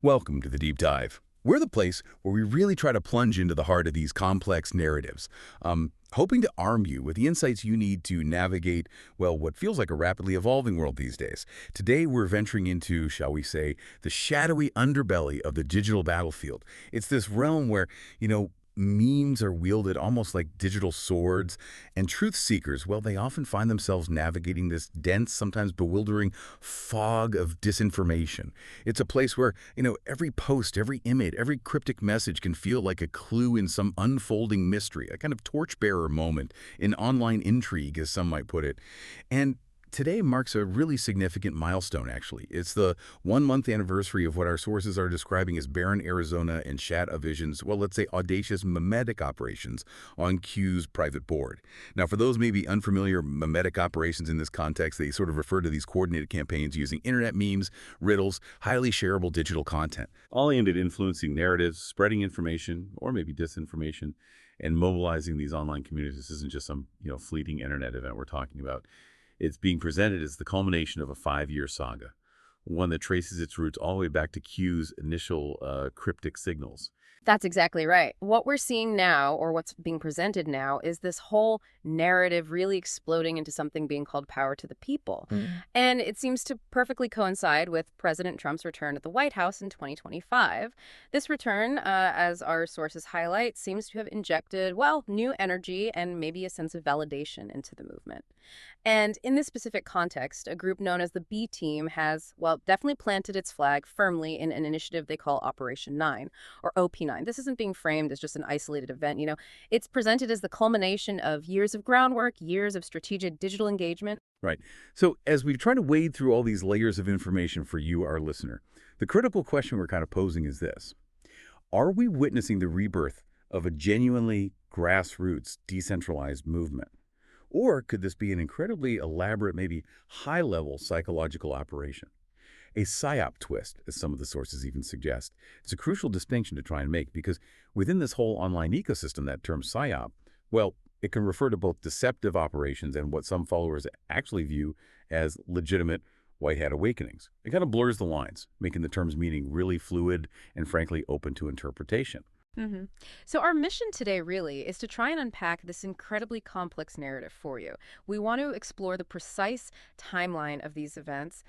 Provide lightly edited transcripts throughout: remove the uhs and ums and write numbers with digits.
Welcome to the Deep Dive. We're the place where we really try to plunge into the heart of these complex narratives, hoping to arm you with the insights you need to navigate, well, what feels like a rapidly evolving world these days. Today, we're venturing into, shall we say, the shadowy underbelly of the digital battlefield. It's this realm where, memes are wielded almost like digital swords, and truth seekers, well, they often find themselves navigating this dense, sometimes bewildering fog of disinformation. It's a place where, every post, every image, every cryptic message can feel like a clue in some unfolding mystery, a kind of torchbearer moment in online intrigue, as some might put it. And today marks a really significant milestone, actually. It's the one-month anniversary of what our sources are describing as barren Arizona and ShadOvvision's, well, let's say audacious Memetic operations on Q's private board. Now, for those maybe unfamiliar, Memetic operations in this context, they sort of refer to these coordinated campaigns using internet memes, riddles, highly shareable digital content, all aimed at influencing narratives, spreading information, or maybe disinformation, and mobilizing these online communities. This isn't just some, fleeting internet event we're talking about. It's being presented as the culmination of a 5-year saga, one that traces its roots all the way back to Q's initial cryptic signals. That's exactly right. What we're seeing now, or what's being presented now, is this whole narrative really exploding into something being called power to the people. And it seems to perfectly coincide with President Trump's return at the White House in 2025. This return, as our sources highlight, seems to have injected, well, new energy and maybe a sense of validation into the movement. And in this specific context, a group known as the B Team has, well, definitely planted its flag firmly in an initiative they call Operation 9, or OP9. This isn't being framed as just an isolated event, It's presented as the culmination of years of groundwork, years of strategic digital engagement. Right. So as we try to wade through all these layers of information for you, our listener, the critical question we're kind of posing is this. Are we witnessing the rebirth of a genuinely grassroots, decentralized movement? Or could this be an incredibly elaborate, maybe high-level psychological operation? A psyop twist, as some of the sources even suggest. It's a crucial distinction to try and make because within this whole online ecosystem, that term psyop, well, it can refer to both deceptive operations and what some followers actually view as legitimate white hat awakenings. It kind of blurs the lines, making the term's meaning really fluid and frankly open to interpretation. So our mission today really is to try and unpack this incredibly complex narrative for you. We want to explore the precise timeline of these events,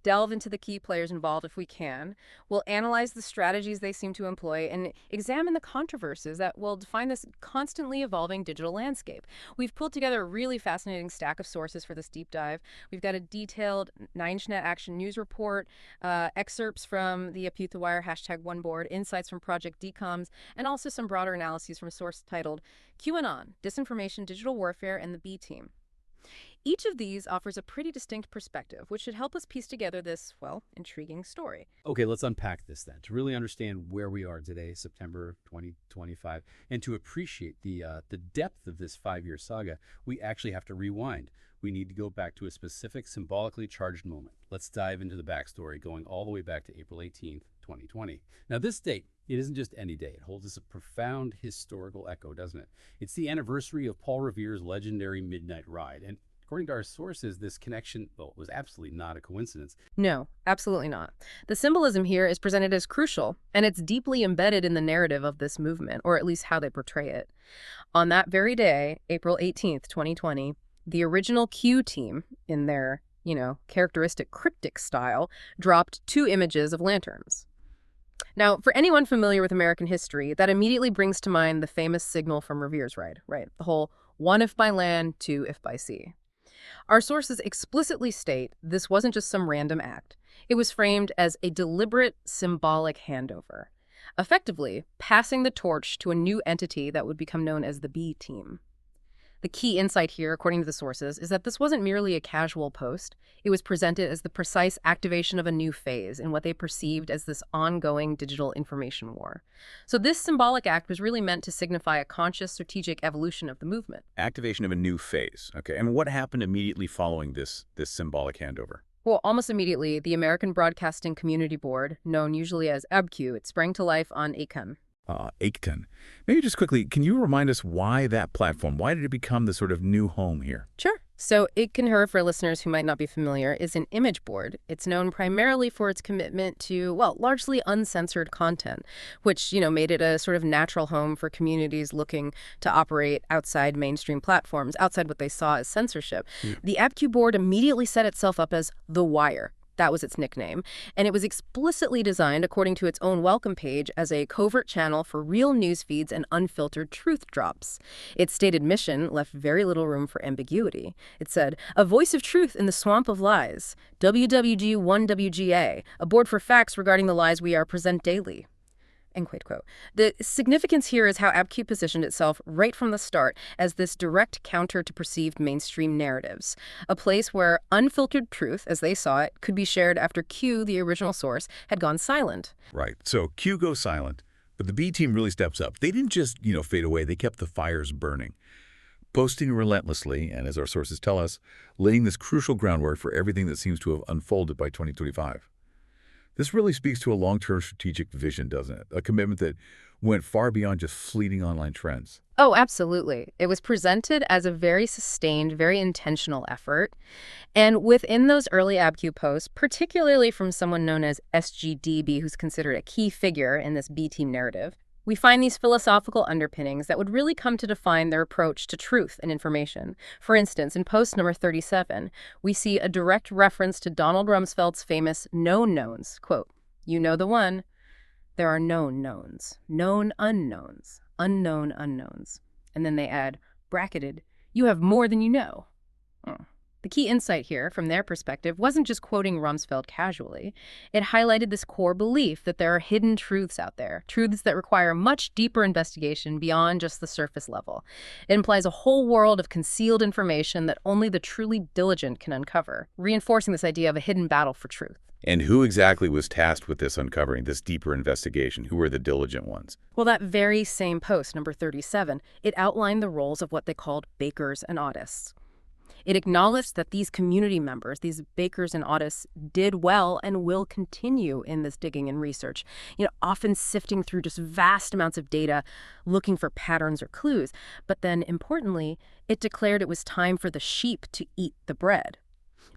delve into the key players involved if we can. We'll analyze the strategies they seem to employ and examine the controversies that will define this constantly evolving digital landscape. We've pulled together a really fascinating stack of sources for this deep dive. We've got a detailed 9-Net Action news report, excerpts from the Up the Wire #1 board, insights from projectdcomms, and also some broader analyses from a source titled QAnon, Disinformation, Digital Warfare, and the B Team. Each of these offers a pretty distinct perspective, which should help us piece together this, well, intriguing story. Okay, let's unpack this then. To really understand where we are today, September 2025, and to appreciate the depth of this 5-year saga, we actually have to rewind. We need to go back to a specific symbolically charged moment. Let's dive into the backstory, going all the way back to April 18th, 2020. Now, this date, it isn't just any day. It holds us a profound historical echo, doesn't it? It's the anniversary of Paul Revere's legendary midnight ride. And according to our sources, this connection, well, was absolutely not a coincidence. No, absolutely not. The symbolism here is presented as crucial, and it's deeply embedded in the narrative of this movement, or at least how they portray it. On that very day, April 18th, 2020, the original Q team, in their, characteristic cryptic style, dropped 2 images of lanterns. Now, for anyone familiar with American history, that immediately brings to mind the famous signal from Revere's ride, right? The whole 1 if by land, 2 if by sea. Our sources explicitly state this wasn't just some random act. It was framed as a deliberate, symbolic handover, effectively passing the torch to a new entity that would become known as the B Team. The key insight here, according to the sources, is that this wasn't merely a casual post. It was presented as the precise activation of a new phase in what they perceived as this ongoing digital information war. So this symbolic act was really meant to signify a conscious strategic evolution of the movement. Activation of a new phase. Okay, and what happened immediately following this symbolic handover? Well, almost immediately, the American Broadcasting Community Board, known usually as ABQ, it sprang to life on Awaken. Awaken. Maybe just quickly, can you remind us why that platform? Why did it become the sort of new home here? Sure. So Ickenher, for listeners who might not be familiar, is an image board. It's known primarily for its commitment to, well, largely uncensored content, which, made it a sort of natural home for communities looking to operate outside mainstream platforms, outside what they saw as censorship. The AppQ board immediately set itself up as The Wire. That was its nickname. And it was explicitly designed, according to its own welcome page, as a covert channel for real news feeds and unfiltered truth drops. Its stated mission left very little room for ambiguity. It said, "A voice of truth in the swamp of lies. WWG1WGA, a board for facts regarding the lies we are present daily." End quote. The significance here is how AppQ positioned itself right from the start as this direct counter to perceived mainstream narratives, a place where unfiltered truth, as they saw it, could be shared after Q, the original source, had gone silent. Right. So Q goes silent, but the B team really steps up. They didn't just, fade away. They kept the fires burning, posting relentlessly, and as our sources tell us, laying this crucial groundwork for everything that seems to have unfolded by 2025. This really speaks to a long-term strategic vision, doesn't it? A commitment that went far beyond just fleeting online trends. Oh, absolutely. It was presented as a very sustained, very intentional effort. And within those early AppQ posts, particularly from someone known as Sgt B, who's considered a key figure in this B team narrative, we find these philosophical underpinnings that would really come to define their approach to truth and information. For instance, in post number 37, we see a direct reference to Donald Rumsfeld's famous known knowns. Quote, "You know the one. There are known knowns, known unknowns, unknown unknowns." And then they add, bracketed, "You have more than you know." The key insight here, from their perspective, wasn't just quoting Rumsfeld casually. It highlighted this core belief that there are hidden truths out there, truths that require much deeper investigation beyond just the surface level. It implies a whole world of concealed information that only the truly diligent can uncover, reinforcing this idea of a hidden battle for truth. And who exactly was tasked with this uncovering, this deeper investigation? Who were the diligent ones? Well, that very same post, number 37, it outlined the roles of what they called bakers and autists. It acknowledged that these community members, these bakers and autists, did well and will continue in this digging and research, often sifting through just vast amounts of data, looking for patterns or clues. But then, importantly, it declared it was time for the sheep to eat the bread.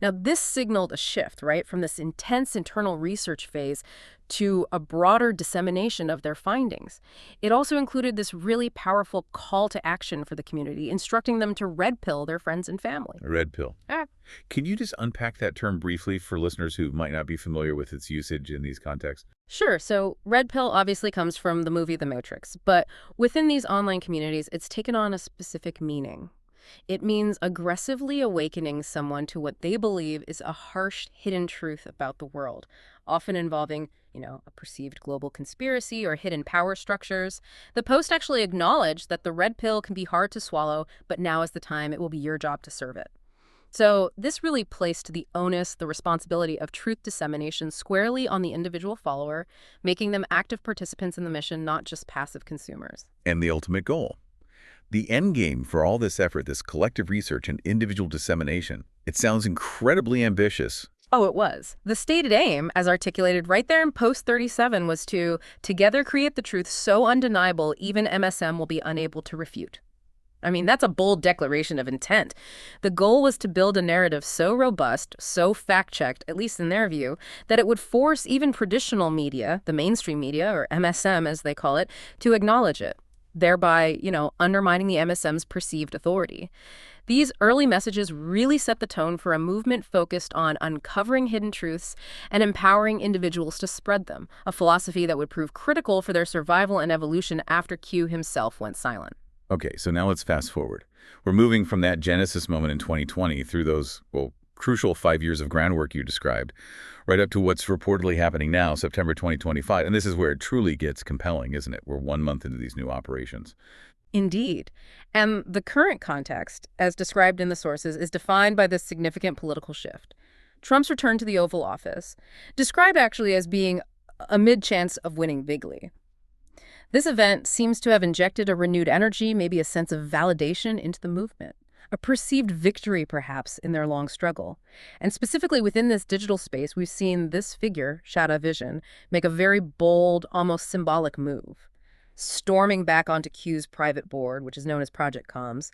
Now, this signaled a shift, right, from this intense internal research phase to a broader dissemination of their findings. It also included this really powerful call to action for the community, instructing them to red pill their friends and family. Red pill. Can you just unpack that term briefly for listeners who might not be familiar with its usage in these contexts? Sure. So red pill obviously comes from the movie The Matrix, but within these online communities, it's taken on a specific meaning. It means aggressively awakening someone to what they believe is a harsh, hidden truth about the world, often involving, a perceived global conspiracy or hidden power structures. The post actually acknowledged that the red pill can be hard to swallow, but now is the time. It will be your job to serve it. So this really placed the onus, the responsibility of truth dissemination squarely on the individual follower, making them active participants in the mission, not just passive consumers. And the ultimate goal. The end game for all this effort, this collective research and individual dissemination, it sounds incredibly ambitious. Oh, it was. The stated aim, as articulated right there in post 37, was to together create the truth so undeniable even MSM will be unable to refute. I mean, that's a bold declaration of intent. The goal was to build a narrative so robust, so fact-checked, at least in their view, that it would force even traditional media, the mainstream media, or MSM as they call it, to acknowledge it, thereby, undermining the MSM's perceived authority. These early messages really set the tone for a movement focused on uncovering hidden truths and empowering individuals to spread them, a philosophy that would prove critical for their survival and evolution after Q himself went silent. Okay, so now let's fast forward. We're moving from that Genesis moment in 2020 through those, crucial 5 years of groundwork you described, right up to what's reportedly happening now, September 2025. And this is where it truly gets compelling, isn't it? We're 1 month into these new operations. Indeed. And the current context, as described in the sources, is defined by this significant political shift. Trump's return to the Oval Office, described actually as being a mid-chance of winning bigly. This event seems to have injected a renewed energy, maybe a sense of validation into the movement. A perceived victory, perhaps, in their long struggle. And specifically within this digital space, we've seen this figure, ShadOvvision, make a very bold, almost symbolic move. Storming back onto Q's private board, which is known as projectdcomms,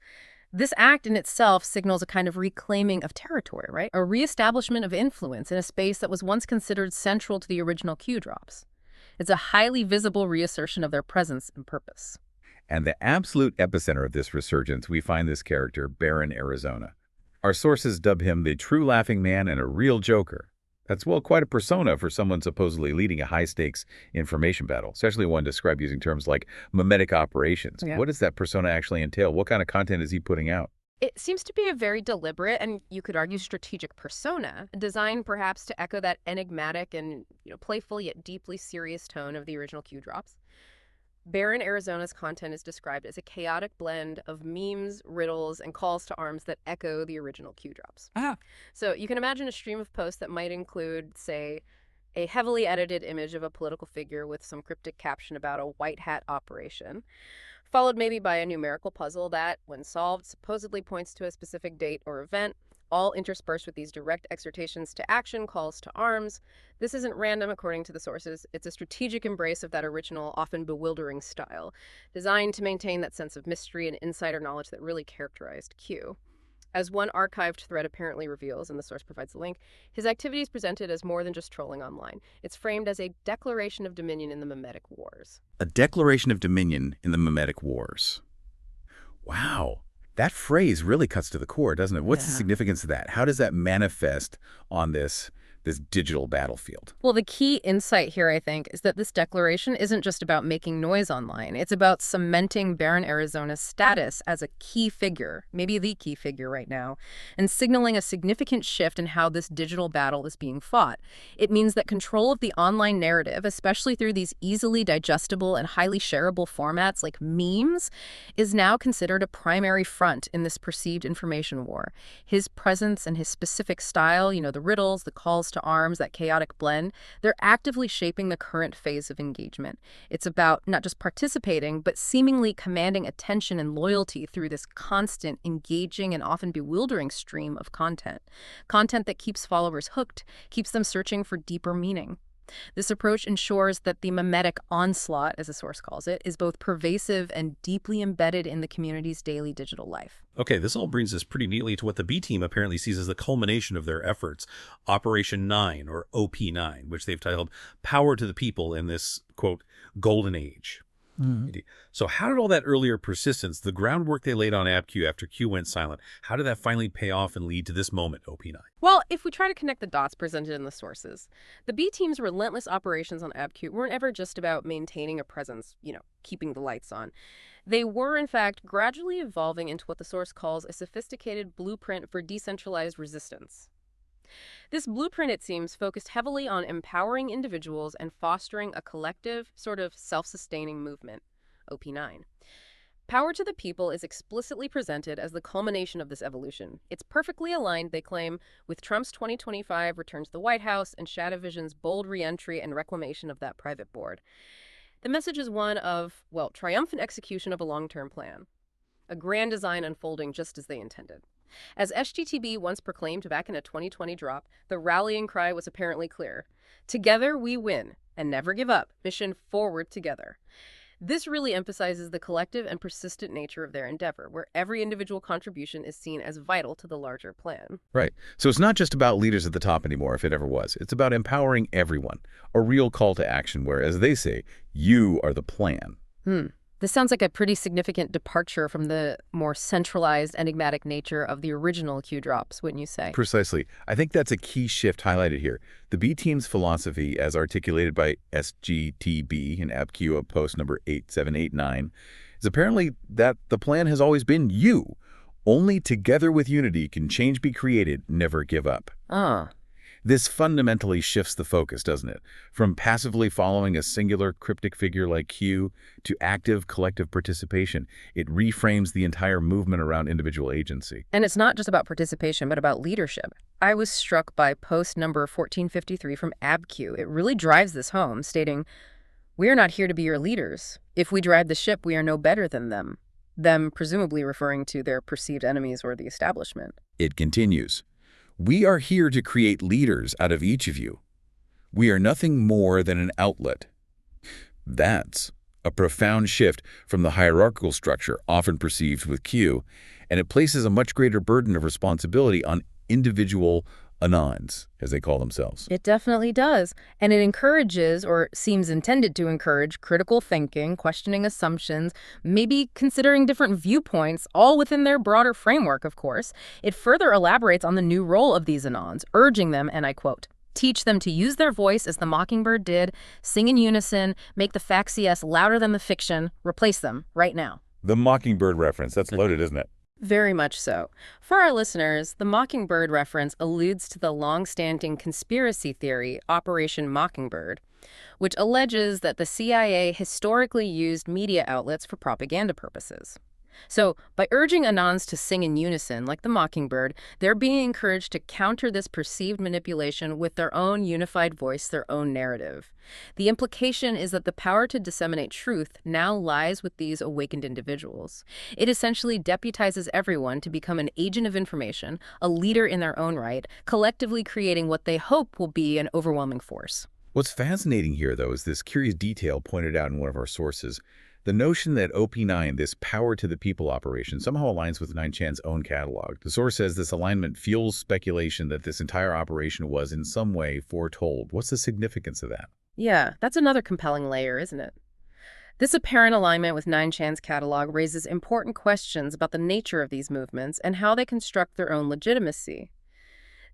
This act in itself signals a kind of reclaiming of territory, right? A reestablishment of influence in a space that was once considered central to the original Q drops. It's a highly visible reassertion of their presence and purpose. And the absolute epicenter of this resurgence, we find this character, Baron Arizona. Our sources dub him the true laughing man and a real joker. That's, well, quite a persona for someone supposedly leading a high-stakes information battle, especially one described using terms like memetic operations. Yeah. What does that persona actually entail? What kind of content is he putting out? It seems to be a very deliberate and, you could argue, strategic persona, designed perhaps to echo that enigmatic and playful yet deeply serious tone of the original Q drops. Baron Arizona's content is described as a chaotic blend of memes, riddles, and calls to arms that echo the original Q drops. So you can imagine a stream of posts that might include, say, a heavily edited image of a political figure with some cryptic caption about a white hat operation, followed maybe by a numerical puzzle that, when solved, supposedly points to a specific date or event, all interspersed with these direct exhortations to action, calls to arms. This isn't random, according to the sources. It's a strategic embrace of that original, often bewildering style, designed to maintain that sense of mystery and insider knowledge that really characterized Q. As one archived thread apparently reveals, and the source provides the link, his activity is presented as more than just trolling online. It's framed as a declaration of dominion in the Memetic Wars. A declaration of dominion in the Memetic Wars. Wow. That phrase really cuts to the core, doesn't it? What's the significance of that? How does that manifest on this digital battlefield? Well, the key insight here, I think, is that this declaration isn't just about making noise online. It's about cementing Baron Arizona's status as a key figure, maybe the key figure right now, and signaling a significant shift in how this digital battle is being fought. It means that control of the online narrative, especially through these easily digestible and highly shareable formats like memes, is now considered a primary front in this perceived information war. His presence and his specific style, the riddles, the calls to arms, that chaotic blend, they're actively shaping the current phase of engagement. It's about not just participating, but seemingly commanding attention and loyalty through this constant, engaging, and often bewildering stream of content. Content that keeps followers hooked, keeps them searching for deeper meaning. This approach ensures that the memetic onslaught, as the source calls it, is both pervasive and deeply embedded in the community's daily digital life. Okay, this all brings us pretty neatly to what the B team apparently sees as the culmination of their efforts, Operation 9, or OP9, which they've titled Power to the People in this, quote, golden age. So how did all that earlier persistence, the groundwork they laid on AbQ after Q went silent, how did that finally pay off and lead to this moment, OP9? Well, if we try to connect the dots presented in the sources, the B team's relentless operations on AbQ weren't ever just about maintaining a presence, keeping the lights on. They were, in fact, gradually evolving into what the source calls a sophisticated blueprint for decentralized resistance. This blueprint, it seems, focused heavily on empowering individuals and fostering a collective, sort of self-sustaining movement, OP9. Power to the people is explicitly presented as the culmination of this evolution. It's perfectly aligned, they claim, with Trump's 2025 return to the White House and ShadOvvision's bold re-entry and reclamation of that private board. The message is one of, triumphant execution of a long-term plan, a grand design unfolding just as they intended. As Sgt B once proclaimed back in a 2020 drop, the rallying cry was apparently clear. Together we win, and never give up. Mission forward together. This really emphasizes the collective and persistent nature of their endeavor, where every individual contribution is seen as vital to the larger plan. Right. So it's not just about leaders at the top anymore, if it ever was. It's about empowering everyone. A real call to action where, as they say, you are the plan. This sounds like a pretty significant departure from the more centralized, enigmatic nature of the original Q drops, wouldn't you say? Precisely. I think that's a key shift highlighted here. The B team's philosophy, as articulated by Sgt B in AbQ of post number 8789, is apparently that the plan has always been you. Only together with unity can change be created, never give up. This fundamentally shifts the focus, doesn't it? From passively following a singular cryptic figure like Q to active collective participation. It reframes the entire movement around individual agency. And it's not just about participation, but about leadership. I was struck by post number 1453 from AbQ. It really drives this home, stating, "We are not here to be your leaders. If we drive the ship, we are no better than them." Them presumably referring to their perceived enemies or the establishment. It continues. We are here to create leaders out of each of you. We are nothing more than an outlet. That's a profound shift from the hierarchical structure often perceived with Q, and it places a much greater burden of responsibility on individual Anons, as they call themselves. It definitely does. And it encourages, or seems intended to encourage, critical thinking, questioning assumptions, maybe considering different viewpoints, all within their broader framework, of course. It further elaborates on the new role of these Anons, urging them, and I quote, "Teach them to use their voice as the mockingbird did, sing in unison, make the facts CS louder than the fiction, replace them right now." The mockingbird reference, that's loaded, isn't it? Very much so. For our listeners, the Mockingbird reference alludes to the long-standing conspiracy theory, Operation Mockingbird, which alleges that the CIA historically used media outlets for propaganda purposes. So, by urging Anons to sing in unison, like the Mockingbird, they're being encouraged to counter this perceived manipulation with their own unified voice, their own narrative. The implication is that the power to disseminate truth now lies with these awakened individuals. It essentially deputizes everyone to become an agent of information, a leader in their own right, collectively creating what they hope will be an overwhelming force. What's fascinating here, though, is this curious detail pointed out in one of our sources. The notion that OP9, this power to the people operation, somehow aligns with 9chan's own catalog. The source says this alignment fuels speculation that this entire operation was in some way foretold. What's the significance of that? Yeah, that's another compelling layer, isn't it? This apparent alignment with 9chan's catalog raises important questions about the nature of these movements and how they construct their own legitimacy.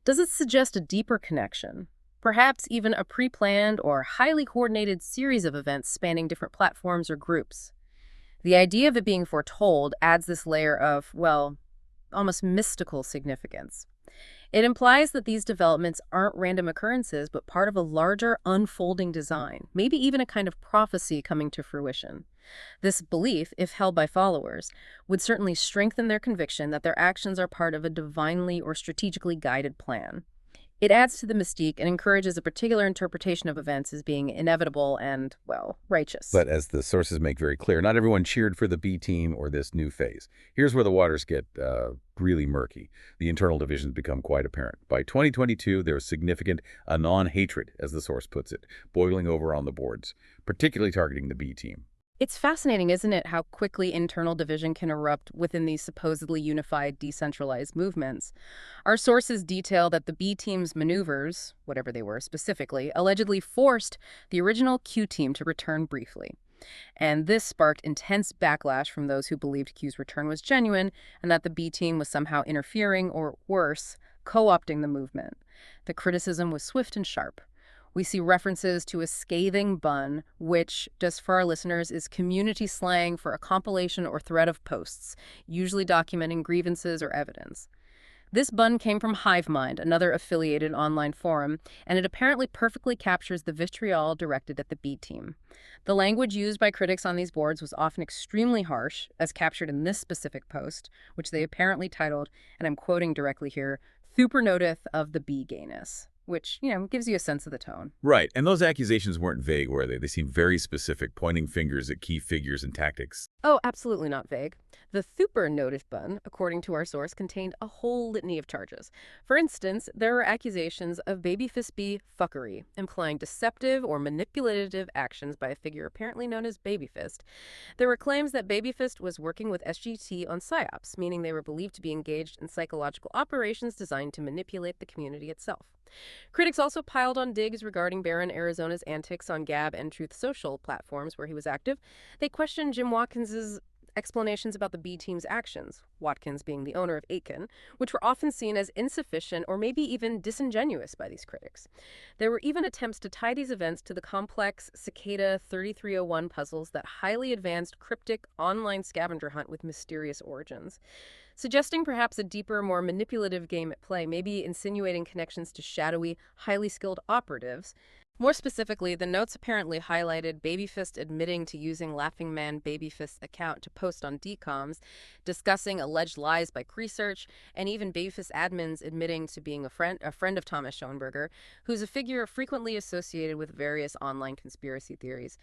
Does it suggest a deeper connection? Perhaps even a pre-planned or highly coordinated series of events spanning different platforms or groups. The idea of it being foretold adds this layer of, well, almost mystical significance. It implies that these developments aren't random occurrences, but part of a larger unfolding design, maybe even a kind of prophecy coming to fruition. This belief, if held by followers, would certainly strengthen their conviction that their actions are part of a divinely or strategically guided plan. It adds to the mystique and encourages a particular interpretation of events as being inevitable and, well, righteous. But as the sources make very clear, not everyone cheered for the B team or this new phase. Here's where the waters get really murky. The internal divisions become quite apparent. By 2022, there was significant Anon hatred, as the source puts it, boiling over on the boards, particularly targeting the B team. It's fascinating, isn't it, how quickly internal division can erupt within these supposedly unified, decentralized movements. Our sources detail that the B team's maneuvers, whatever they were specifically, allegedly forced the original Q team to return briefly. And this sparked intense backlash from those who believed Q's return was genuine and that the B team was somehow interfering, or worse, co-opting the movement. The criticism was swift and sharp. We see references to a scathing bun, which, just for our listeners, is community slang for a compilation or thread of posts, usually documenting grievances or evidence. This bun came from HiveMind, another affiliated online forum, and it apparently perfectly captures the vitriol directed at the B team. The language used by critics on these boards was often extremely harsh, as captured in this specific post, which they apparently titled, and I'm quoting directly here, "Thuper noteth of the B gayness," which, gives you a sense of the tone. Right, and those accusations weren't vague, were they? They seemed very specific, pointing fingers at key figures and tactics. Oh, absolutely not vague. The Thuper notice bun, according to our source, contained a whole litany of charges. For instance, there were accusations of Babyfist B fuckery, implying deceptive or manipulative actions by a figure apparently known as Babyfist. There were claims that Babyfist was working with SGT on psyops, meaning they were believed to be engaged in psychological operations designed to manipulate the community itself. Critics also piled on digs regarding Barron Arizona's antics on Gab and Truth Social platforms where he was active. They questioned Jim Watkins's explanations about the B team's actions, Watkins being the owner of Awaken, which were often seen as insufficient or maybe even disingenuous by these critics. There were even attempts to tie these events to the complex Cicada 3301 puzzles, that highly advanced cryptic online scavenger hunt with mysterious origins, suggesting perhaps a deeper, more manipulative game at play, maybe insinuating connections to shadowy, highly skilled operatives. More specifically, the notes apparently highlighted Babyfist admitting to using Laughing Man Babyfist's account to post on decomms, discussing alleged lies by Research, and even Babyfist admins admitting to being a friend of Thomas Schoenberger, who's a figure frequently associated with various online conspiracy theories.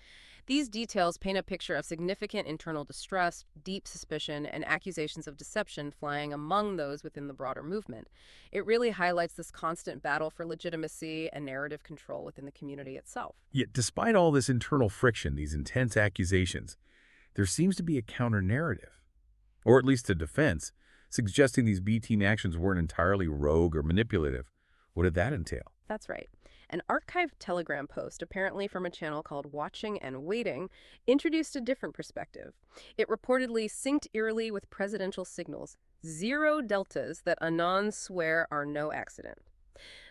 These details paint a picture of significant internal distrust, deep suspicion, and accusations of deception flying among those within the broader movement. It really highlights this constant battle for legitimacy and narrative control within the community itself. Yet, despite all this internal friction, these intense accusations, there seems to be a counter-narrative, or at least a defense, suggesting these B team actions weren't entirely rogue or manipulative. What did that entail? That's right. An archived Telegram post, apparently from a channel called Watching and Waiting, introduced a different perspective. It reportedly synced eerily with presidential signals, 0 deltas that Anons swear are no accident.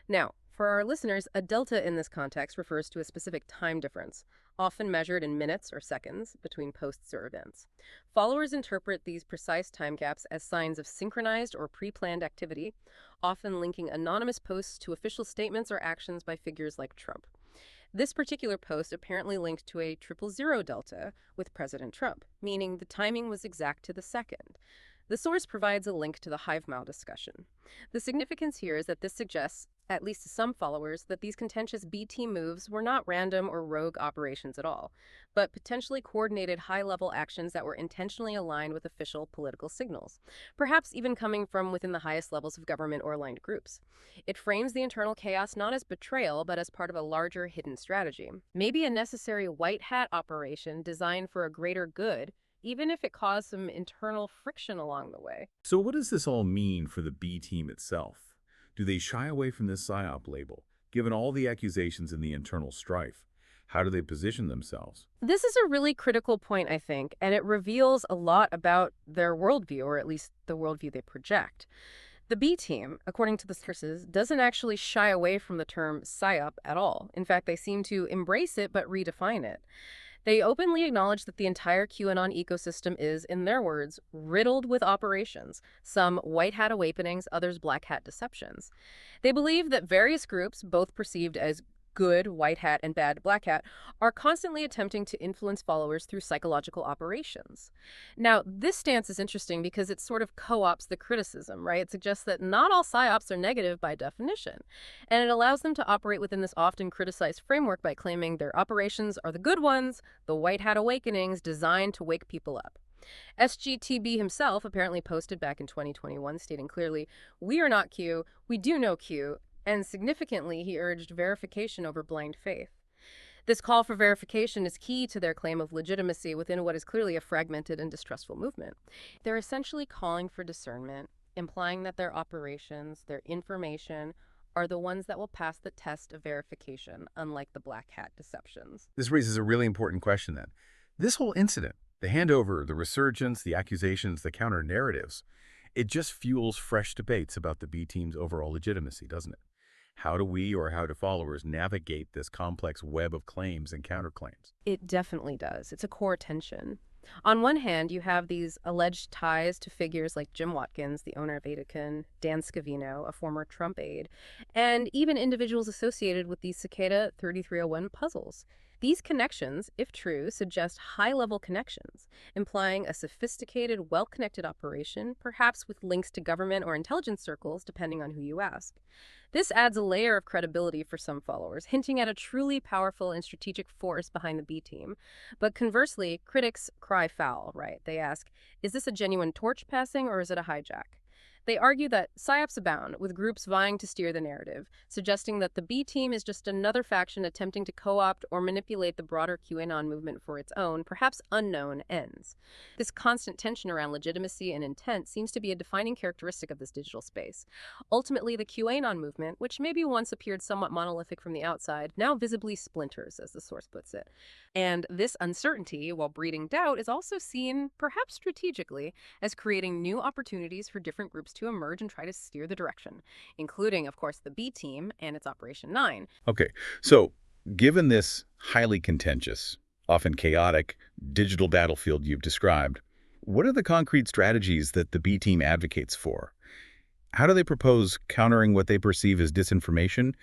Now, for our listeners, a delta in this context refers to a specific time difference, often measured in minutes or seconds between posts or events. Followers interpret these precise time gaps as signs of synchronized or pre-planned activity, often linking anonymous posts to official statements or actions by figures like Trump. This particular post apparently linked to a 000 delta with President Trump, meaning the timing was exact to the second. The source provides a link to the hive mind discussion. The significance here is that this suggests, at least to some followers, that these contentious B team moves were not random or rogue operations at all, but potentially coordinated high-level actions that were intentionally aligned with official political signals, perhaps even coming from within the highest levels of government or aligned groups. It frames the internal chaos not as betrayal, but as part of a larger hidden strategy. Maybe a necessary white hat operation designed for a greater good, even if it caused some internal friction along the way. So what does this all mean for the B team itself? Do they shy away from this psyop label, given all the accusations and the internal strife? How do they position themselves? This is a really critical point, I think, and it reveals a lot about their worldview, or at least the worldview they project. The B team, according to the sources, doesn't actually shy away from the term psyop at all. In fact, they seem to embrace it but redefine it. They openly acknowledge that the entire QAnon ecosystem is, in their words, riddled with operations, some white hat awakenings, others black hat deceptions. They believe that various groups, both perceived as good white hat and bad black hat, are constantly attempting to influence followers through psychological operations. Now, this stance is interesting because it sort of co-ops the criticism, right? It suggests that not all psyops are negative by definition, and it allows them to operate within this often criticized framework by claiming their operations are the good ones, the white hat awakenings designed to wake people up. Sgt B himself apparently posted back in 2021 stating clearly, "We are not Q, we do know Q," and significantly, he urged verification over blind faith. This call for verification is key to their claim of legitimacy within what is clearly a fragmented and distrustful movement. They're essentially calling for discernment, implying that their operations, their information, are the ones that will pass the test of verification, unlike the black hat deceptions. This raises a really important question then. This whole incident, the handover, the resurgence, the accusations, the counter-narratives, it just fuels fresh debates about the B team's overall legitimacy, doesn't it? How do we, or how do followers, navigate this complex web of claims and counterclaims? It definitely does. It's a core tension. On one hand, you have these alleged ties to figures like Jim Watkins, the owner of Awaken, Dan Scavino, a former Trump aide, and even individuals associated with these Cicada 3301 puzzles. These connections, if true, suggest high-level connections, implying a sophisticated, well-connected operation, perhaps with links to government or intelligence circles, depending on who you ask. This adds a layer of credibility for some followers, hinting at a truly powerful and strategic force behind the B team. But conversely, critics cry foul, right? They ask, is this a genuine torch passing or is it a hijack? They argue that psyops abound, with groups vying to steer the narrative, suggesting that the B team is just another faction attempting to co-opt or manipulate the broader QAnon movement for its own, perhaps unknown, ends. This constant tension around legitimacy and intent seems to be a defining characteristic of this digital space. Ultimately, the QAnon movement, which maybe once appeared somewhat monolithic from the outside, now visibly splinters, as the source puts it. And this uncertainty, while breeding doubt, is also seen, perhaps strategically, as creating new opportunities for different groups to emerge and try to steer the direction, including, of course, the B team and its Operation 9. Okay, so given this highly contentious, often chaotic, digital battlefield you've described, what are the concrete strategies that the B team advocates for? How do they propose countering what they perceive as disinformation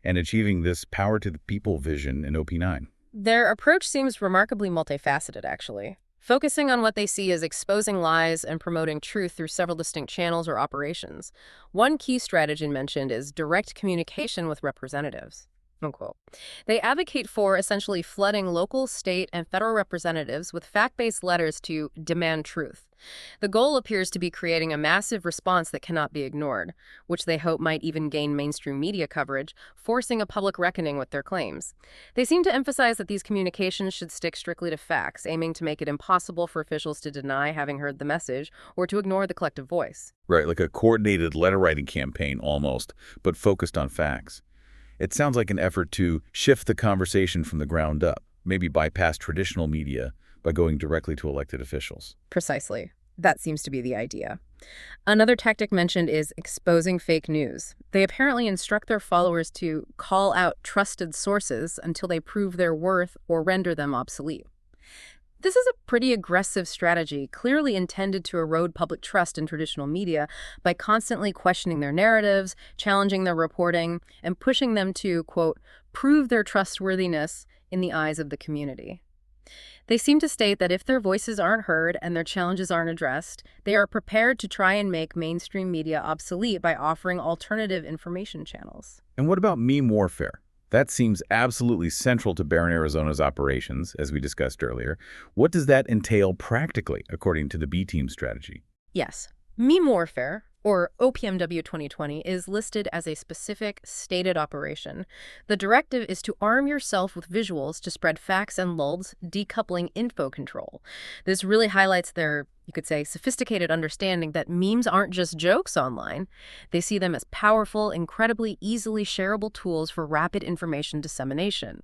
and achieving this power to the people vision in OP9? Their approach seems remarkably multifaceted, actually, focusing on what they see as exposing lies and promoting truth through several distinct channels or operations. One key strategy mentioned is direct communication with representatives. Unquote. They advocate for essentially flooding local, state, and federal representatives with fact-based letters to demand truth. The goal appears to be creating a massive response that cannot be ignored, which they hope might even gain mainstream media coverage, forcing a public reckoning with their claims. They seem to emphasize that these communications should stick strictly to facts, aiming to make it impossible for officials to deny having heard the message or to ignore the collective voice. Right, like a coordinated letter-writing campaign almost, but focused on facts. It sounds like an effort to shift the conversation from the ground up, maybe bypass traditional media by going directly to elected officials. Precisely. That seems to be the idea. Another tactic mentioned is exposing fake news. They apparently instruct their followers to call out trusted sources until they prove their worth or render them obsolete. This is a pretty aggressive strategy, clearly intended to erode public trust in traditional media by constantly questioning their narratives, challenging their reporting, and pushing them to, quote, prove their trustworthiness in the eyes of the community. They seem to state that if their voices aren't heard and their challenges aren't addressed, they are prepared to try and make mainstream media obsolete by offering alternative information channels. And what about meme warfare? That seems absolutely central to Barron, Arizona's operations, as we discussed earlier. What does that entail practically, according to the B team strategy? Yes. Meme warfare, or OPMW 2020, is listed as a specific, stated operation. The directive is to arm yourself with visuals to spread facts and lulz, decoupling info control. This really highlights their, you could say, sophisticated understanding that memes aren't just jokes online. They see them as powerful, incredibly easily shareable tools for rapid information dissemination.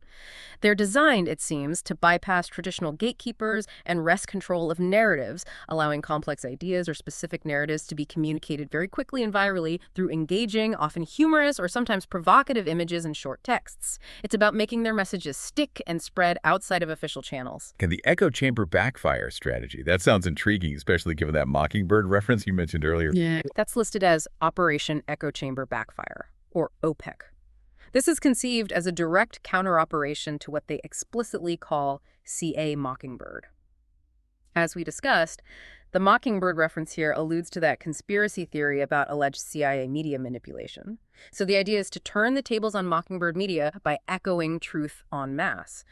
They're designed, it seems, to bypass traditional gatekeepers and wrest control of narratives, allowing complex ideas or specific narratives to be communicated very quickly and virally through engaging, often humorous or sometimes provocative images and short texts. It's about making their messages stick and spread outside of official channels. Can the echo chamber backfire strategy? That sounds intriguing, especially given that mockingbird reference you mentioned earlier. Yeah. That's listed as Operation Echo Chamber Backfire, or OPEC. This is conceived as a direct counter-operation to what they explicitly call CA Mockingbird. As we discussed, the Mockingbird reference here alludes to that conspiracy theory about alleged CIA media manipulation. So the idea is to turn the tables on Mockingbird media by echoing truth en masse.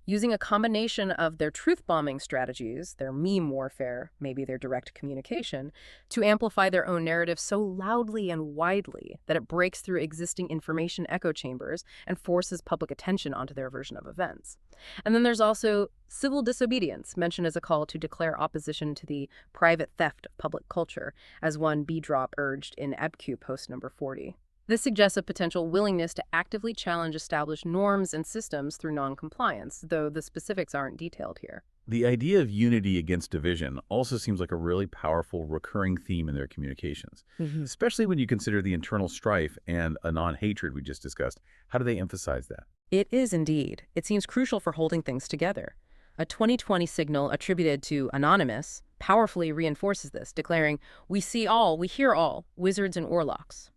Using a combination of their truth-bombing strategies, their meme warfare, maybe their direct communication, to amplify their own narrative so loudly and widely that it breaks through existing information echo chambers and forces public attention onto their version of events. And then there's also civil disobedience, mentioned as a call to declare opposition to the private theft of public culture, as one B-Drop urged in ABQ post number 40. This suggests a potential willingness to actively challenge established norms and systems through non-compliance, though the specifics aren't detailed here. The idea of unity against division also seems like a really powerful recurring theme in their communications, especially when you consider the internal strife and Anon hatred we just discussed. How do they emphasize that? It is indeed. It seems crucial for holding things together. A 2020 signal attributed to Anonymous powerfully reinforces this, declaring, "We see all, we hear all, wizards and warlocks."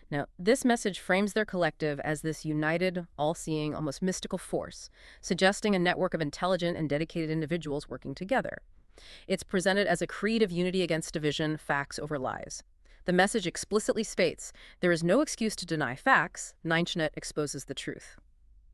Now, this message frames their collective as this united, all-seeing, almost mystical force, suggesting a network of intelligent and dedicated individuals working together. It's presented as a creed of unity against division, facts over lies. The message explicitly states, there is no excuse to deny facts, 9chanet exposes the truth.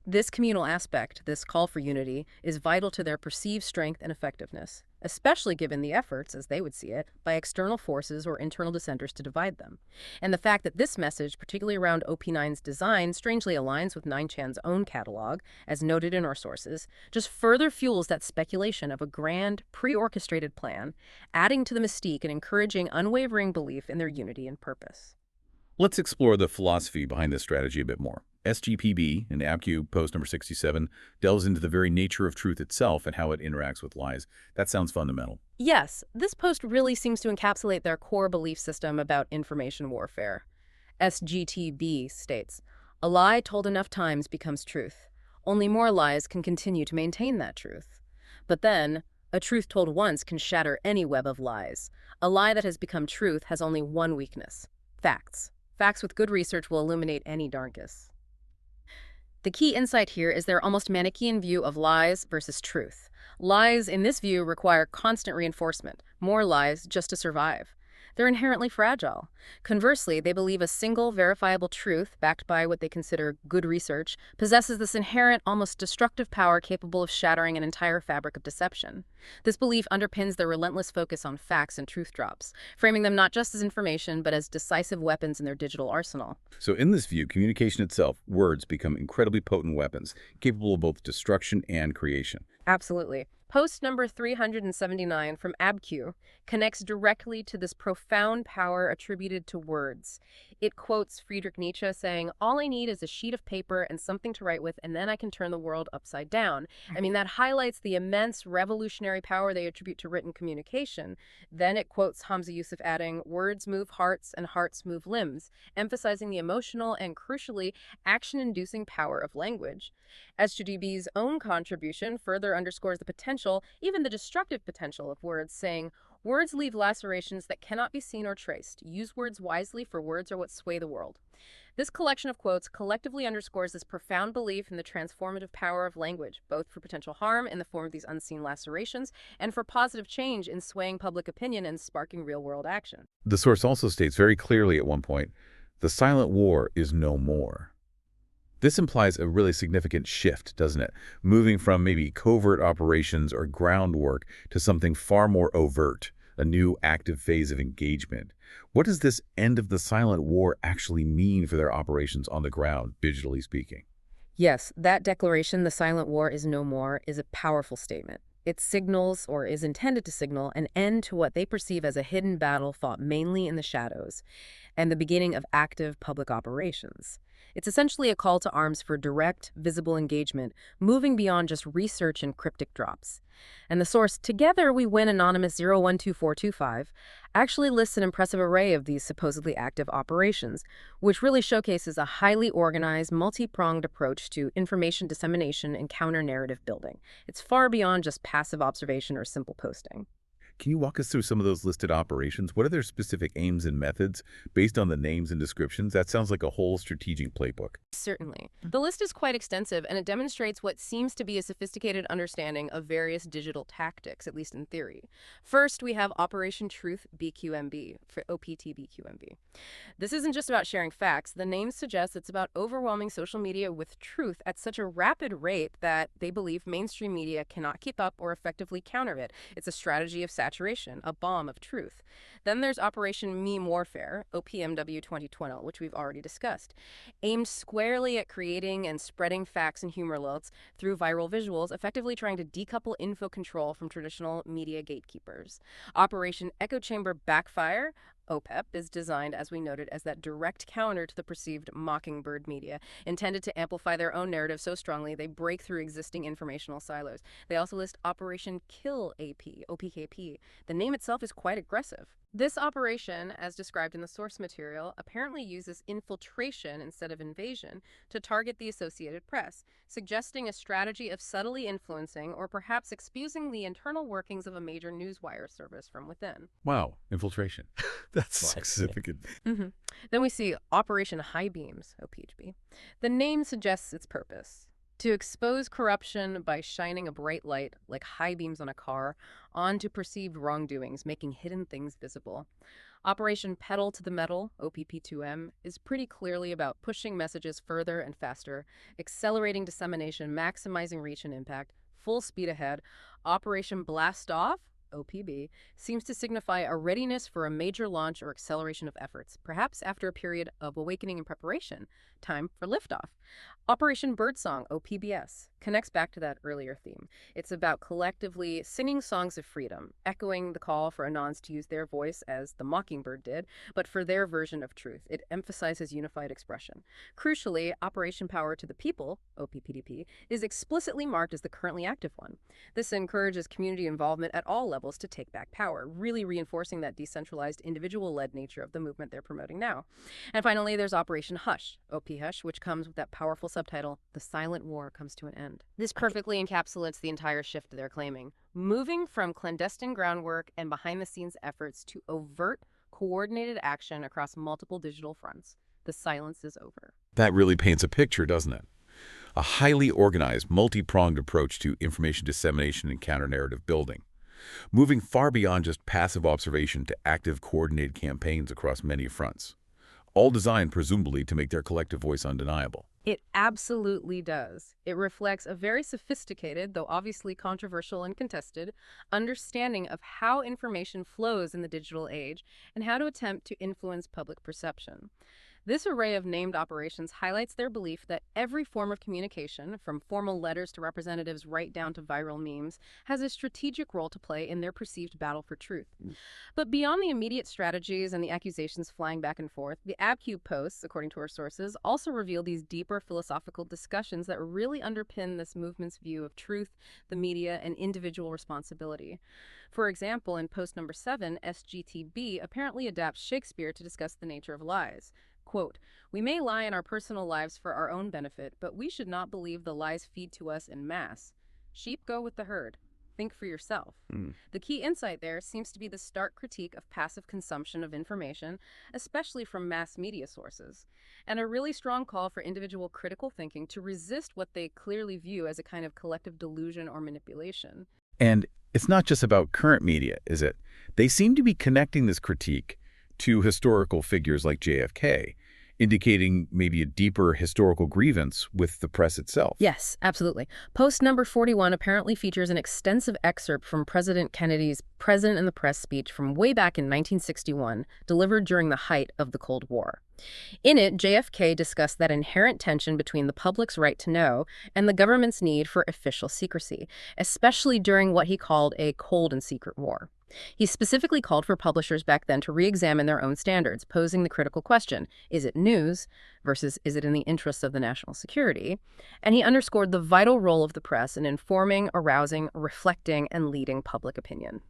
This communal aspect, this call for unity, is vital to their perceived strength and effectiveness, especially given the efforts, as they would see it, by external forces or internal dissenters to divide them. And the fact that this message, particularly around OP9's design, strangely aligns with 9chan's own catalog, as noted in our sources, just further fuels that speculation of a grand, pre-orchestrated plan, adding to the mystique and encouraging unwavering belief in their unity and purpose. Let's explore the philosophy behind this strategy a bit more. Sgt B in ABQ post number 67 delves into the very nature of truth itself and how it interacts with lies. That sounds fundamental. Yes, this post really seems to encapsulate their core belief system about information warfare. Sgt B states, "A lie told enough times becomes truth. Only more lies can continue to maintain that truth. But then, a truth told once can shatter any web of lies. A lie that has become truth has only one weakness: facts. Facts with good research will illuminate any darkness." The key insight here is their almost Manichaean view of lies versus truth. Lies, in this view, require constant reinforcement, more lies just to survive. They're inherently fragile. Conversely, they believe a single verifiable truth, backed by what they consider good research, possesses this inherent, almost destructive power capable of shattering an entire fabric of deception. This belief underpins their relentless focus on facts and truth drops, framing them not just as information, but as decisive weapons in their digital arsenal. So in this view, communication itself, words become incredibly potent weapons, capable of both destruction and creation. Absolutely. Post number 379 from ABQ connects directly to this profound power attributed to words. It quotes Friedrich Nietzsche saying, "All I need is a sheet of paper and something to write with, and then I can turn the world upside down." I mean, that highlights the immense revolutionary power they attribute to written communication. Then it quotes Hamza Yusuf adding, "Words move hearts and hearts move limbs," emphasizing the emotional and, crucially, action-inducing power of language. Sgt B's own contribution further underscores the potential, even the destructive potential of words, saying, "Words leave lacerations that cannot be seen or traced. Use words wisely, for words are what sway the world." This collection of quotes collectively underscores this profound belief in the transformative power of language, both for potential harm in the form of these unseen lacerations and for positive change in swaying public opinion and sparking real-world action. The source also states very clearly at one point, "The silent war is no more." This implies a really significant shift, doesn't it? Moving from maybe covert operations or groundwork to something far more overt, a new active phase of engagement. What does this end of the silent war actually mean for their operations on the ground, digitally speaking? Yes, that declaration, "the silent war is no more," is a powerful statement. It signals, or is intended to signal, an end to what they perceive as a hidden battle fought mainly in the shadows, and the beginning of active public operations. It's essentially a call to arms for direct, visible engagement, moving beyond just research and cryptic drops. And the source, "Together We Win Anonymous 012425, actually lists an impressive array of these supposedly active operations, which really showcases a highly organized, multi-pronged approach to information dissemination and counter-narrative building. It's far beyond just passive observation or simple posting. Can you walk us through some of those listed operations? What are their specific aims and methods based on the names and descriptions? That sounds like a whole strategic playbook. Certainly. The list is quite extensive, and it demonstrates what seems to be a sophisticated understanding of various digital tactics, at least in theory. First, we have Operation Truth BQMB, for OPTBQMB. This isn't just about sharing facts. The name suggests it's about overwhelming social media with truth at such a rapid rate that they believe mainstream media cannot keep up or effectively counter it. It's a strategy of saturation, a bomb of truth. Then there's Operation Meme Warfare, OPMW 2020, which we've already discussed, aimed squarely at creating and spreading facts and humor alerts through viral visuals, effectively trying to decouple info control from traditional media gatekeepers. Operation Echo Chamber Backfire, OPEP, is designed, as we noted, as that direct counter to the perceived mockingbird media, intended to amplify their own narrative so strongly they break through existing informational silos. They also list Operation Kill AP, OPKP. The name itself is quite aggressive. This operation, as described in the source material, apparently uses infiltration instead of invasion to target the Associated Press, suggesting a strategy of subtly influencing or perhaps exposing the internal workings of a major newswire service from within. Wow, infiltration. That's significant. Then we see Operation High Beams, OPHB. The name suggests its purpose: to expose corruption by shining a bright light, like high beams on a car, onto perceived wrongdoings, making hidden things visible. Operation Pedal to the Metal, OPP2M, is pretty clearly about pushing messages further and faster, accelerating dissemination, maximizing reach and impact, full speed ahead. Operation Blast Off, OPB, seems to signify a readiness for a major launch or acceleration of efforts, perhaps after a period of awakening and preparation, time for liftoff. Operation Birdsong, OPBS, connects back to that earlier theme. It's about collectively singing songs of freedom, echoing the call for Anons to use their voice as the Mockingbird did, but for their version of truth. It emphasizes unified expression. Crucially, Operation Power to the People, OPPDP, is explicitly marked as the currently active one. This encourages community involvement at all levels to take back power, really reinforcing that decentralized, individual-led nature of the movement they're promoting now. And finally, there's Operation Hush, OP-Hush, which comes with that powerful subtitle, "The Silent War Comes to an End." This perfectly encapsulates the entire shift they're claiming, moving from clandestine groundwork and behind-the-scenes efforts to overt, coordinated action across multiple digital fronts. The silence is over. That really paints a picture, doesn't it? A highly organized, multi-pronged approach to information dissemination and counter-narrative building. moving far beyond just passive observation to active coordinated campaigns across many fronts, all designed presumably to make their collective voice undeniable. It absolutely does. It reflects a very sophisticated, though obviously controversial and contested, understanding of how information flows in the digital age and how to attempt to influence public perception. This array of named operations highlights their belief that every form of communication, from formal letters to representatives right down to viral memes, has a strategic role to play in their perceived battle for truth. But beyond the immediate strategies and the accusations flying back and forth, the AbQ posts, according to our sources, also reveal these deeper philosophical discussions that really underpin this movement's view of truth, the media, and individual responsibility. For example, in post number 7, Sgt B apparently adapts Shakespeare to discuss the nature of lies. Quote, "We may lie in our personal lives for our own benefit, but we should not believe the lies feed to us in mass. Sheep go with the herd. Think for yourself." The key insight there seems to be the stark critique of passive consumption of information, especially from mass media sources, and a really strong call for individual critical thinking to resist what they clearly view as a kind of collective delusion or manipulation. And it's not just about current media, is it? They seem to be connecting this critique to historical figures like JFK, indicating maybe a deeper historical grievance with the press itself. Yes, absolutely. Post number 41 apparently features an extensive excerpt from President Kennedy's President in the Press speech from way back in 1961, delivered during the height of the Cold War. In it, JFK discussed that inherent tension between the public's right to know and the government's need for official secrecy, especially during what he called a cold and secret war. He specifically called for publishers back then to re-examine their own standards, posing the critical question, is it news versus is it in the interests of the national security? And he underscored the vital role of the press in informing, arousing, reflecting, and leading public opinion.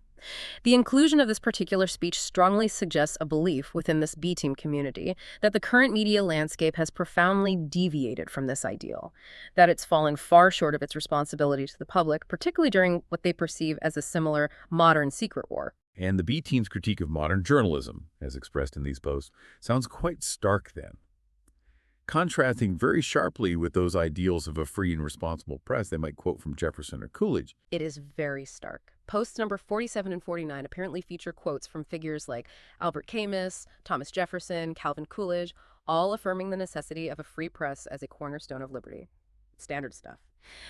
The inclusion of this particular speech strongly suggests a belief within this B-team community that the current media landscape has profoundly deviated from this ideal, that it's fallen far short of its responsibility to the public, particularly during what they perceive as a similar modern secret war. And the B-team's critique of modern journalism, as expressed in these posts, sounds quite stark then, contrasting very sharply with those ideals of a free and responsible press they might quote from Jefferson or Coolidge. It is very stark. Posts number 47 and 49 apparently feature quotes from figures like Albert Camus, Thomas Jefferson, Calvin Coolidge, all affirming the necessity of a free press as a cornerstone of liberty. Standard stuff.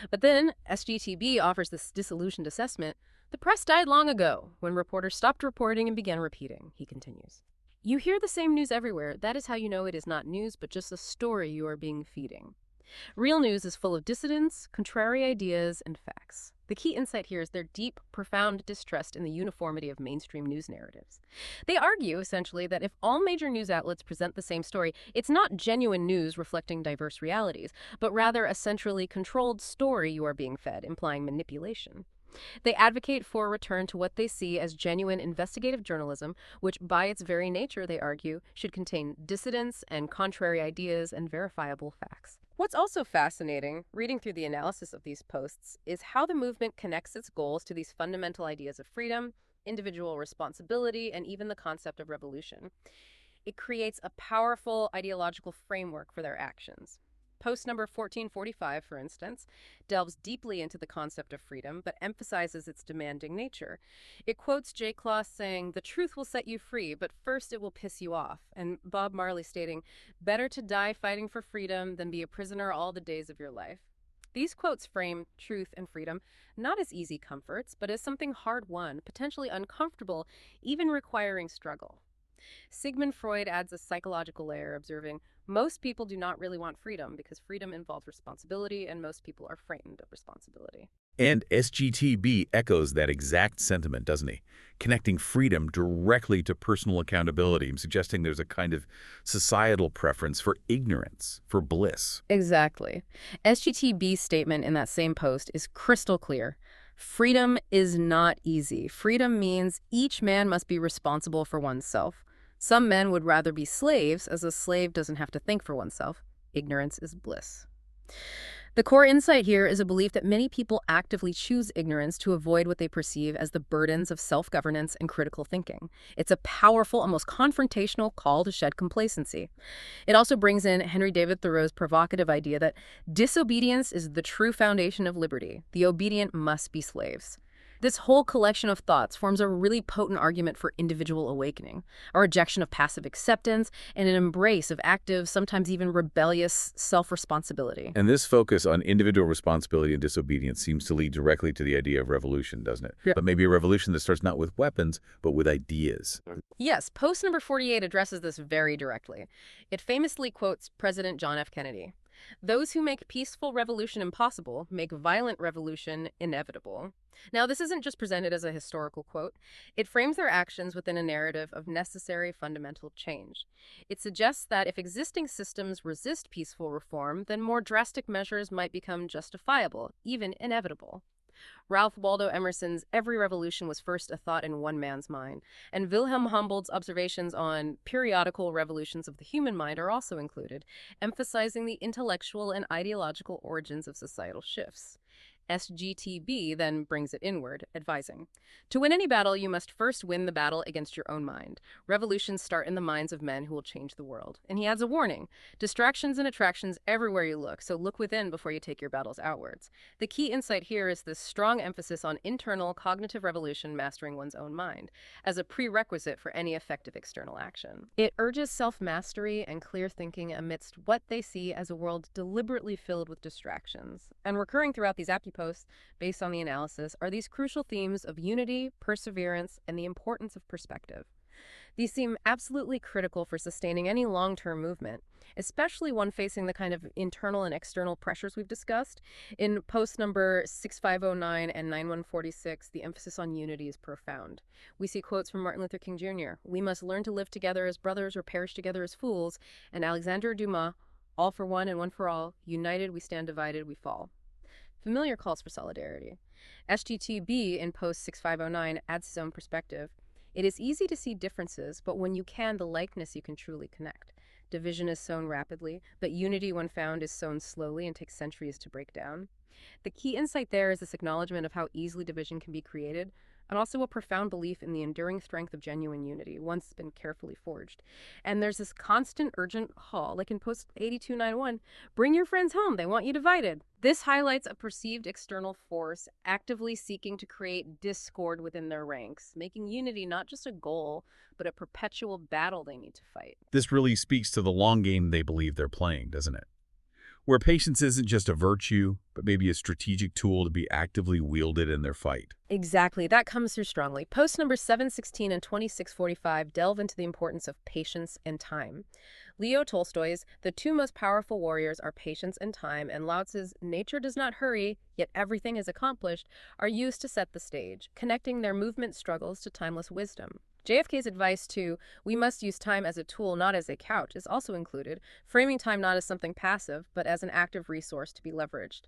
But then SGTB offers this disillusioned assessment. The press died long ago, when reporters stopped reporting and began repeating, he continues. You hear the same news everywhere. That is how you know it is not news, but just a story you are being feeding. Real news is full of dissidents, contrary ideas, and facts. The key insight here is their deep, profound distrust in the uniformity of mainstream news narratives. They argue, essentially, that if all major news outlets present the same story, it's not genuine news reflecting diverse realities, but rather a centrally controlled story you are being fed, implying manipulation. They advocate for a return to what they see as genuine investigative journalism, which by its very nature, they argue, should contain dissidents and contrary ideas and verifiable facts. What's also fascinating, reading through the analysis of these posts, is how the movement connects its goals to these fundamental ideas of freedom, individual responsibility, and even the concept of revolution. It creates a powerful ideological framework for their actions. Post number 1445, for instance, delves deeply into the concept of freedom, but emphasizes its demanding nature. It quotes J. Kloss saying, "The truth will set you free, but first it will piss you off," and Bob Marley stating, "Better to die fighting for freedom than be a prisoner all the days of your life." These quotes frame truth and freedom not as easy comforts, but as something hard-won, potentially uncomfortable, even requiring struggle. Sigmund Freud adds a psychological layer, observing, most people do not really want freedom because freedom involves responsibility and most people are frightened of responsibility. And SGTB echoes that exact sentiment, doesn't he? Connecting freedom directly to personal accountability, suggesting there's a kind of societal preference for ignorance, for bliss. Exactly. SGTB's statement in that same post is crystal clear. Freedom is not easy. Freedom means each man must be responsible for oneself. Some men would rather be slaves, as a slave doesn't have to think for oneself. Ignorance is bliss. The core insight here is a belief that many people actively choose ignorance to avoid what they perceive as the burdens of self-governance and critical thinking. It's a powerful, almost confrontational call to shed complacency. It also brings in Henry David Thoreau's provocative idea that disobedience is the true foundation of liberty. The obedient must be slaves. This whole collection of thoughts forms a really potent argument for individual awakening, a rejection of passive acceptance, and an embrace of active, sometimes even rebellious, self-responsibility. And this focus on individual responsibility and disobedience seems to lead directly to the idea of revolution, doesn't it? Yeah. But maybe a revolution that starts not with weapons, but with ideas. Yes, post number 48 addresses this very directly. It famously quotes President John F. Kennedy. "Those who make peaceful revolution impossible make violent revolution inevitable." Now, this isn't just presented as a historical quote. It frames their actions within a narrative of necessary fundamental change. It suggests that if existing systems resist peaceful reform, then more drastic measures might become justifiable, even inevitable. Ralph Waldo Emerson's "Every revolution was first a thought in one man's mind," and Wilhelm Humboldt's observations on periodical revolutions of the human mind are also included, emphasizing the intellectual and ideological origins of societal shifts. Sgt B then brings it inward, advising, "To win any battle, you must first win the battle against your own mind. Revolutions start in the minds of men who will change the world." And he adds a warning: "Distractions and attractions everywhere you look, so look within before you take your battles outwards." The key insight here is this strong emphasis on internal cognitive revolution, mastering one's own mind, as a prerequisite for any effective external action. It urges self-mastery and clear thinking amidst what they see as a world deliberately filled with distractions. And recurring throughout these posts, based on the analysis, are these crucial themes of unity, perseverance, and the importance of perspective. These seem absolutely critical for sustaining any long-term movement, especially one facing the kind of internal and external pressures we've discussed. In post number 6509 and 9146, the emphasis on unity is profound. We see quotes from Martin Luther King Jr., "We must learn to live together as brothers or perish together as fools," and Alexandre Dumas, "All for one and one for all. United we stand, divided we fall." Familiar calls for solidarity. SGTB in post 6509 adds his own perspective. "It is easy to see differences, but when you can, the likeness you can truly connect. Division is sown rapidly, but unity when found is sown slowly and takes centuries to break down." The key insight there is this acknowledgement of how easily division can be created, and also a profound belief in the enduring strength of genuine unity, once been carefully forged. And there's this constant urgent call, like in post 8291, "Bring your friends home, they want you divided." This highlights a perceived external force actively seeking to create discord within their ranks, making unity not just a goal, but a perpetual battle they need to fight. This really speaks to the long game they believe they're playing, doesn't it? Where patience isn't just a virtue, but maybe a strategic tool to be actively wielded in their fight. Exactly. That comes through strongly. Post number 716 and 2645 delve into the importance of patience and time. Leo Tolstoy's "The two most powerful warriors are patience and time," and Lao Tzu's "Nature does not hurry, yet everything is accomplished," are used to set the stage, connecting their movement struggles to timeless wisdom. JFK's advice to "We must use time as a tool, not as a couch," is also included, framing time not as something passive, but as an active resource to be leveraged.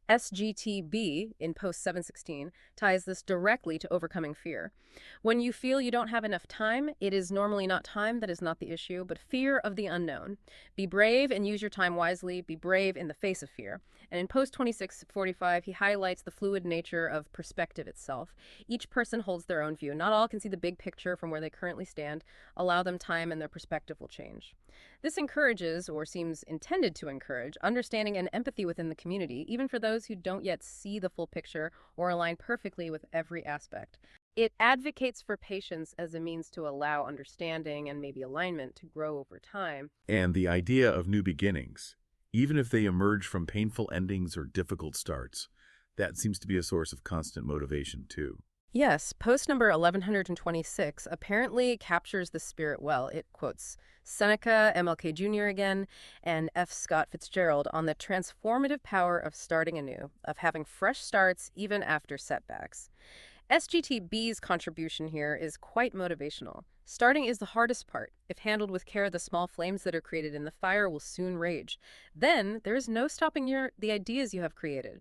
SGTB in post 716 ties this directly to overcoming fear. When you feel you don't have enough time, it is normally not time that is not the issue, but fear of the unknown. Be brave and use your time wisely. Be brave in the face of fear. And in post 2645, he highlights the fluid nature of perspective itself. Each person holds their own view. Not all can see the big picture from where they currently stand. Allow them time and their perspective will change. This encourages, or seems intended to encourage, understanding and empathy within the community, even for those who don't yet see the full picture or align perfectly with every aspect. It advocates for patience as a means to allow understanding and maybe alignment to grow over time. And the idea of new beginnings, even if they emerge from painful endings or difficult starts, that seems to be a source of constant motivation too. Yes, post number 1126 apparently captures the spirit well. It quotes Seneca, MLK Jr. again, and F. Scott Fitzgerald on the transformative power of starting anew, of having fresh starts even after setbacks. SGTB's contribution here is quite motivational. Starting is the hardest part. If handled with care, the small flames that are created in the fire will soon rage. Then there is no stopping the ideas you have created.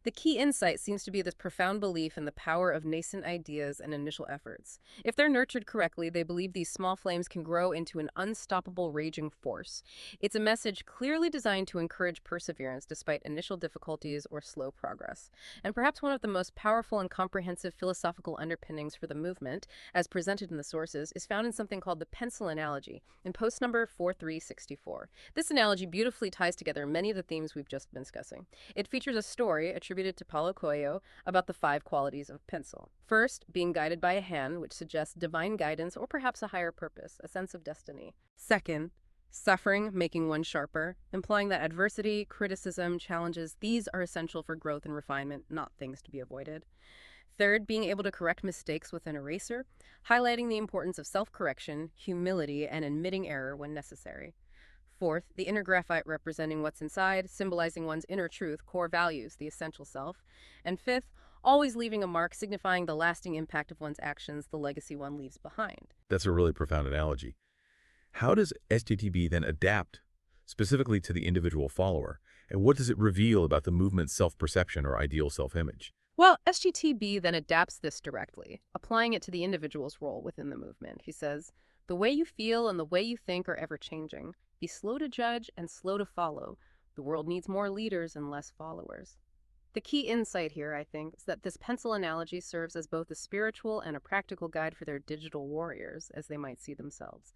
The key insight seems to be this profound belief in the power of nascent ideas and initial efforts. If they're nurtured correctly, they believe these small flames can grow into an unstoppable raging force. It's a message clearly designed to encourage perseverance despite initial difficulties or slow progress. And perhaps one of the most powerful and comprehensive philosophical underpinnings for the movement, as presented in the sources is found in something called the pencil analogy in post number 4364. This analogy beautifully ties together many of the themes we've just been discussing. It features a story attributed to Paulo Coelho about the 5 qualities of pencil. First, being guided by a hand, which suggests divine guidance or perhaps a higher purpose, a sense of destiny. Second, suffering, making one sharper, implying that adversity, criticism, challenges, these are essential for growth and refinement, not things to be avoided. Third, being able to correct mistakes with an eraser, highlighting the importance of self-correction, humility, and admitting error when necessary. Fourth, the inner graphite representing what's inside, symbolizing one's inner truth, core values, the essential self. And fifth, always leaving a mark, signifying the lasting impact of one's actions, the legacy one leaves behind. That's a really profound analogy. How does Sgt B then adapt specifically to the individual follower? And what does it reveal about the movement's self-perception or ideal self-image? Well, Sgt B then adapts this directly, applying it to the individual's role within the movement. He says, "The way you feel and the way you think are ever-changing. Be slow to judge and slow to follow. The world needs more leaders and less followers." The key insight here, I think, is that this pencil analogy serves as both a spiritual and a practical guide for their digital warriors, as they might see themselves.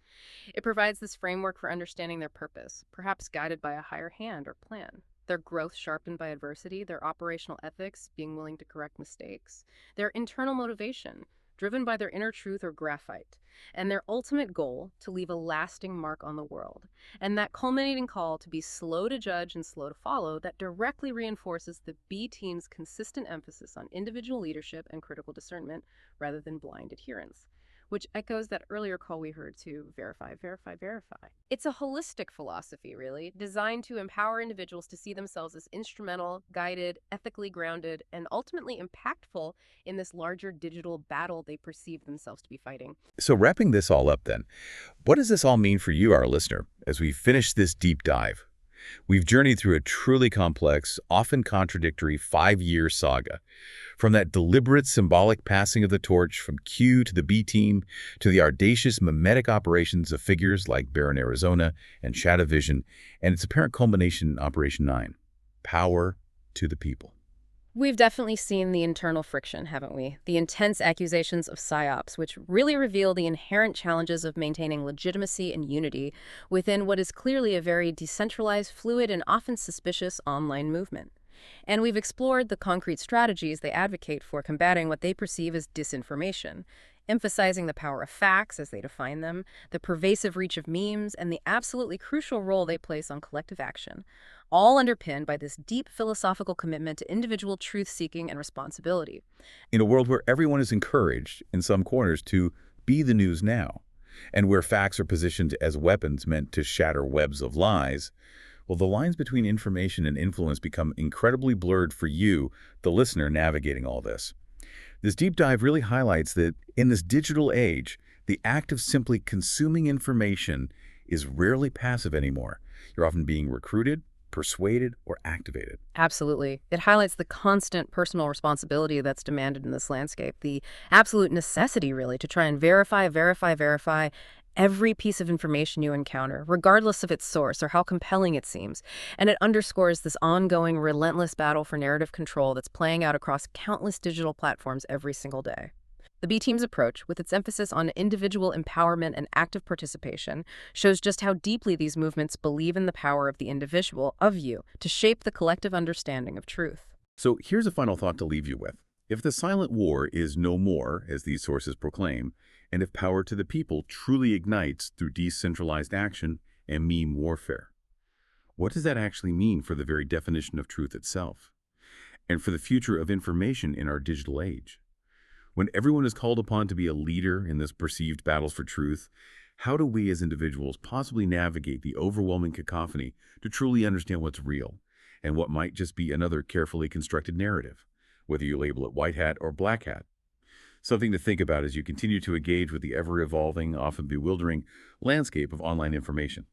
It provides this framework for understanding their purpose, perhaps guided by a higher hand or plan. Their growth sharpened by adversity, their operational ethics, being willing to correct mistakes, their internal motivation, driven by their inner truth or graphite, and their ultimate goal to leave a lasting mark on the world. And that culminating call to be slow to judge and slow to follow that directly reinforces the B team's consistent emphasis on individual leadership and critical discernment rather than blind adherence, which echoes that earlier call we heard to verify, verify, verify. It's a holistic philosophy, really, designed to empower individuals to see themselves as instrumental, guided, ethically grounded, and ultimately impactful in this larger digital battle they perceive themselves to be fighting. So wrapping this all up then, what does this all mean for you, our listener, as we finish this deep dive? We've journeyed through a truly complex, often contradictory 5-year saga. From that deliberate symbolic passing of the torch from Q to the B team, to the audacious memetic operations of figures like Baron Arizona and ShadOvvision, and its apparent culmination in Operation 9, power to the people. We've definitely seen the internal friction, haven't we? The intense accusations of psyops, which really reveal the inherent challenges of maintaining legitimacy and unity within what is clearly a very decentralized, fluid, and often suspicious online movement. And we've explored the concrete strategies they advocate for combating what they perceive as disinformation, emphasizing the power of facts as they define them, the pervasive reach of memes, and the absolutely crucial role they place on collective action, all underpinned by this deep philosophical commitment to individual truth-seeking and responsibility. In a world where everyone is encouraged, in some corners, to be the news now, and where facts are positioned as weapons meant to shatter webs of lies, well, the lines between information and influence become incredibly blurred for you, the listener, navigating all this. This deep dive really highlights that in this digital age, the act of simply consuming information is rarely passive anymore. You're often being recruited, persuaded, or activated. Absolutely. It highlights the constant personal responsibility that's demanded in this landscape, the absolute necessity, really, to try and verify every piece of information you encounter, regardless of its source or how compelling it seems. And it underscores this ongoing, relentless battle for narrative control that's playing out across countless digital platforms every single day. The B Team's approach, with its emphasis on individual empowerment and active participation, shows just how deeply these movements believe in the power of the individual, of you, to shape the collective understanding of truth. So here's a final thought to leave you with. If the silent war is no more, as these sources proclaim, and if power to the people truly ignites through decentralized action and meme warfare, what does that actually mean for the very definition of truth itself, and for the future of information in our digital age? When everyone is called upon to be a leader in this perceived battles for truth, how do we as individuals possibly navigate the overwhelming cacophony to truly understand what's real and what might just be another carefully constructed narrative, whether you label it white hat or black hat? Something to think about as you continue to engage with the ever-evolving, often bewildering landscape of online information.